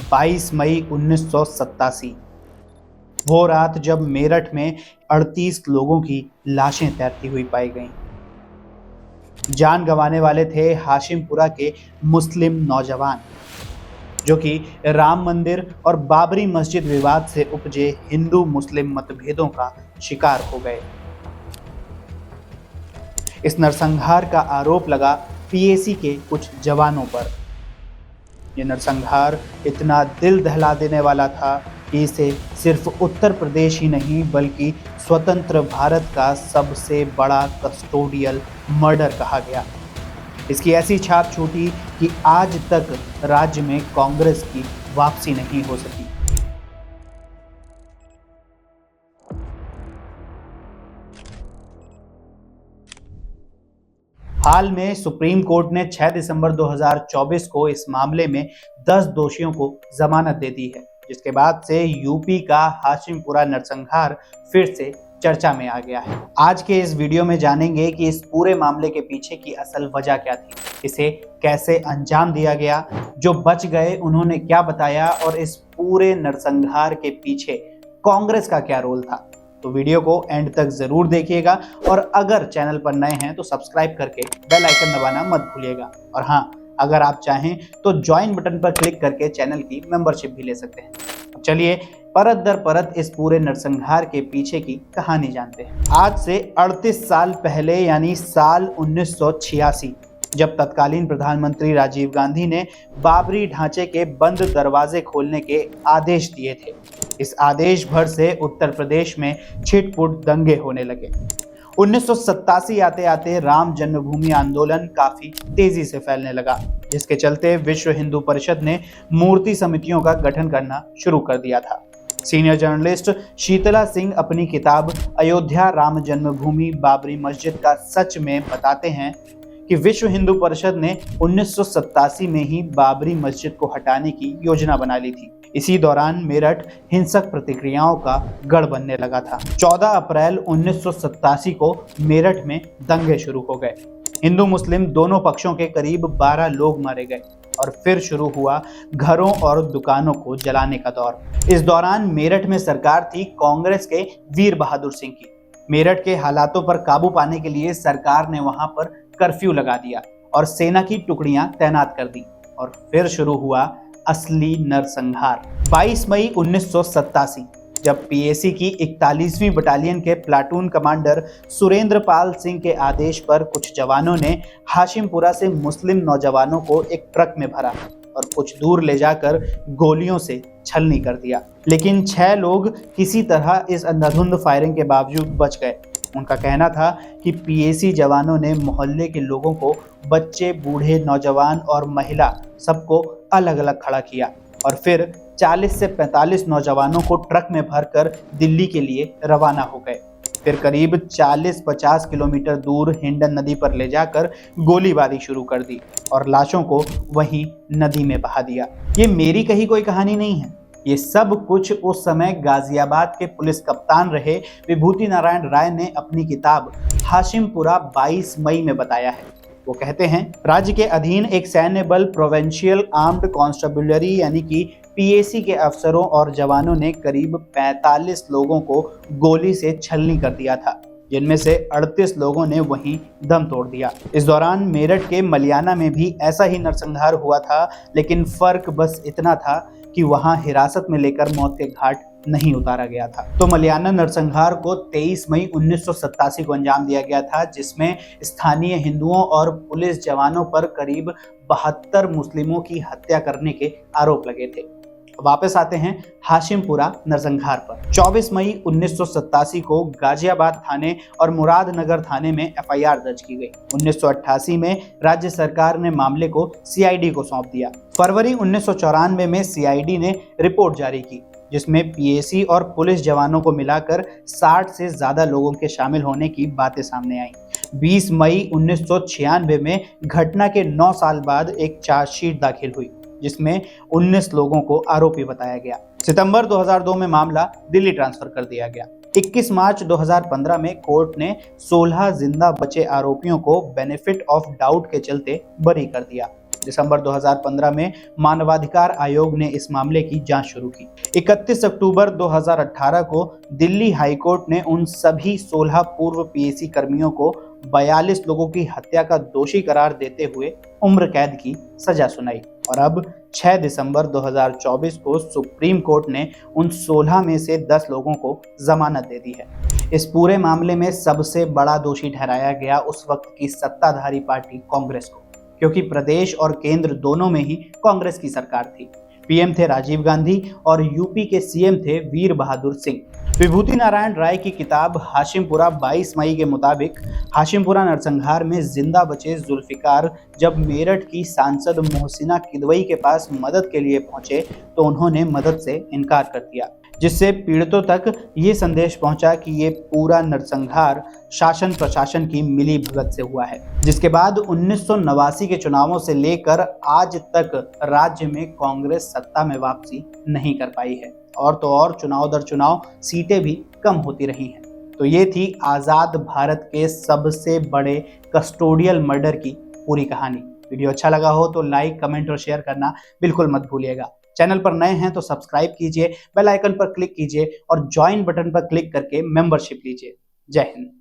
22 मई 1987। वो रात जब मेरठ में 38 लोगों की लाशें तैरती हुई पाई गईं। जान गंवाने वाले थे हाशिमपुरा के मुस्लिम नौजवान, जो कि राम मंदिर और बाबरी मस्जिद विवाद से उपजे हिंदू मुस्लिम मतभेदों का शिकार हो गए। इस नरसंहार का आरोप लगा पीएसी के कुछ जवानों पर। यह नरसंहार इतना दिल दहला देने वाला था कि इसे सिर्फ उत्तर प्रदेश ही नहीं बल्कि स्वतंत्र भारत का सबसे बड़ा कस्टोडियल मर्डर कहा गया। इसकी ऐसी छाप छूटी कि आज तक राज्य में कांग्रेस की वापसी नहीं हो सकी। हाल में सुप्रीम कोर्ट ने 6 दिसंबर 2024 को इस मामले में 10 दोषियों को जमानत दे दी है, जिसके बाद से यूपी का हाशिमपुरा नरसंहार फिर से चर्चा में आ गया है। आज के इस वीडियो में जानेंगे कि इस पूरे मामले के पीछे की असल वजह क्या थी, इसे कैसे अंजाम दिया गया, जो बच गए उन्होंने क्या बताया और इस पूरे नरसंहार के पीछे कांग्रेस का क्या रोल था। तो वीडियो को एंड तक जरूर देखिएगा और अगर चैनल पर नए हैं तो सब्सक्राइब करके बेल आइकन दबाना मत भूलिएगा। और हाँ, अगर आप चाहें तो ज्वाइन बटन पर क्लिक करके चैनल की मेंबरशिप भी ले सकते हैं। चलिए परत दर परत इस पूरे नरसंहार के पीछे की कहानी जानते हैं। आज से 38 साल पहले यानी साल 1986, जब तत्कालीन प्रधानमंत्री राजीव गांधी ने बाबरी ढांचे के बंद दरवाजे खोलने के आदेश दिए थे। इस आदेश भर से उत्तर प्रदेश में छिटपुट दंगे होने लगे। 1987 आते आते राम जन्मभूमि आंदोलन काफी तेजी से फैलने लगा, जिसके चलते विश्व हिंदू परिषद ने मूर्ति समितियों का गठन करना शुरू कर दिया था। सीनियर जर्नलिस्ट शीतला सिंह अपनी किताब अयोध्या राम जन्मभूमि बाबरी मस्जिद का सच में बताते हैं कि विश्व हिंदू परिषद ने 1987 में ही बाबरी मस्जिद को हटाने की योजना बना ली थी। इसी दौरान मेरठ हिंसक प्रतिक्रियाओं का गढ़ बनने लगा था। 14 अप्रैल 1987 को मेरठ में दंगे शुरू हो गए। हिंदू मुस्लिम दोनों पक्षों के करीब 12 लोग मारे गए और फिर शुरू हुआ घरों और दुकानों को जलाने का दौर। इस दौरान मेरठ में सरकार थी कांग्रेस के वीर बहादुर सिंह की। मेरठ के हालातों पर काबू पाने के लिए सरकार ने वहां पर कर्फ्यू लगा दिया और सेना की टुकड़ियां तैनात कर दी और फिर शुरू हुआ असली नरसंहार। 22 मई 1987, जब पीएसी की 41वीं बटालियन के प्लाटून कमांडर सुरेंद्र पाल सिंह के आदेश पर कुछ जवानों ने हाशिमपुरा से मुस्लिम नौजवानों को एक ट्रक में भरा और कुछ दूर ले जाकर गोलियों से छलनी कर दिया। लेकिन 6 लोग किसी तरह इस अंधाधुंध फायरिंग के बावजूद बच गए। उनका कहना था कि पीएसी जवानों ने मोहल्ले के लोगों को, बच्चे, बूढ़े, नौजवान और महिला, सबको अलग अलग खड़ा किया और फिर 40 से 45 नौजवानों को ट्रक में भरकर दिल्ली के लिए रवाना हो गए। फिर करीब 40-50 किलोमीटर दूर हिंडन नदी पर ले जाकर गोलीबारी शुरू कर दी और लाशों को वहीं नदी में बहा दिया। ये मेरी कही कोई कहानी नहीं है, ये सब कुछ उस समय गाजियाबाद के पुलिस कप्तान रहे विभूति नारायण राय ने अपनी किताब हाशिमपुरा 22 मई में बताया है। वो कहते हैं, राज्य के अधीन एक सैन्य बल प्रोविंशियल आर्म्ड कॉन्स्टेबुलरी यानी कि पीएसी के अफसरों और जवानों ने करीब 45 लोगों को गोली से छलनी कर दिया था, जिनमें से 38 लोगों ने वहीं दम तोड़ दिया। इस दौरान मेरठ के मलियाना में भी ऐसा ही नरसंहार हुआ था, लेकिन फर्क बस इतना था कि वहां हिरासत में लेकर मौत के घाट नहीं उतारा गया था। तो मलियाना नरसंहार को 23 मई 1987 को अंजाम दिया गया था, जिसमें स्थानीय हिंदुओं और पुलिस जवानों पर करीब 72 मुस्लिमों की हत्या करने के आरोप लगे थे। वापस आते हैं हाशिमपुरा नरसंहार पर। 24 मई 1987 को गाजियाबाद थाने और मुरादनगर थाने में एफआईआर दर्ज की गई। 1988 में राज्य सरकार ने मामले को सीआईडी को सौंप दिया। फरवरी 1994 में सीआईडी ने रिपोर्ट जारी की, जिसमें पीएसी और पुलिस जवानों को मिलाकर 60 से ज्यादा लोगों के शामिल होने की बातें सामने आई। 20 मई 1996 में घटना के 9 साल बाद एक चार्जशीट दाखिल हुई, जिसमें 19 लोगों को आरोपी बताया गया। सितंबर 2002 में मामला दिल्ली ट्रांसफर कर दिया गया। 21 मार्च 2015 में कोर्ट ने 16 जिंदा बचे आरोपियों को बेनिफिट ऑफ डाउट के चलते बरी कर दिया। दिसंबर 2015 में मानवाधिकार आयोग ने इस मामले की जांच शुरू की। 31 अक्टूबर 2018 को दिल्ली हाईकोर्ट ने उन सभी 16 पूर्व पीएसी कर्मियों को 42 लोगों की हत्या का दोषी करार देते हुए उम्र कैद की सजा सुनाई और अब 6 दिसंबर 2024 को सुप्रीम कोर्ट ने उन 16 में से 10 लोगों को जमानत दे दी है। इस पूरे मामले में सबसे बड़ा दोषी ठहराया गया उस वक्त की सत्ताधारी पार्टी कांग्रेस को, क्योंकि प्रदेश और केंद्र दोनों में ही कांग्रेस की सरकार थी। पीएम थे राजीव गांधी और यूपी के सीएम थे वीर बहादुर सिंह। विभूति नारायण राय की किताब हाशिमपुरा 22 मई के मुताबिक हाशिमपुरा नरसंहार में जिंदा बचे जुल्फिकार जब मेरठ की सांसद मोहसिना किदवई के पास मदद के लिए पहुंचे तो उन्होंने मदद से इनकार कर दिया, जिससे पीड़ितों तक ये संदेश पहुंचा कि ये पूरा नरसंहार शासन प्रशासन की मिली भगत से हुआ है। जिसके बाद 1989 के चुनावों से लेकर आज तक राज्य में कांग्रेस सत्ता में वापसी नहीं कर पाई है और तो और चुनाव दर चुनाव सीटें भी कम होती रही हैं। तो ये थी आज़ाद भारत के सबसे बड़े कस्टोडियल मर्डर की पूरी कहानी। वीडियो अच्छा लगा हो तो लाइक, कमेंट और शेयर करना बिल्कुल मत भूलिएगा। चैनल पर नए हैं तो सब्सक्राइब कीजिए, बेल आइकन पर क्लिक कीजिए और ज्वाइन बटन पर क्लिक करके मेंबरशिप लीजिए। जय हिंद।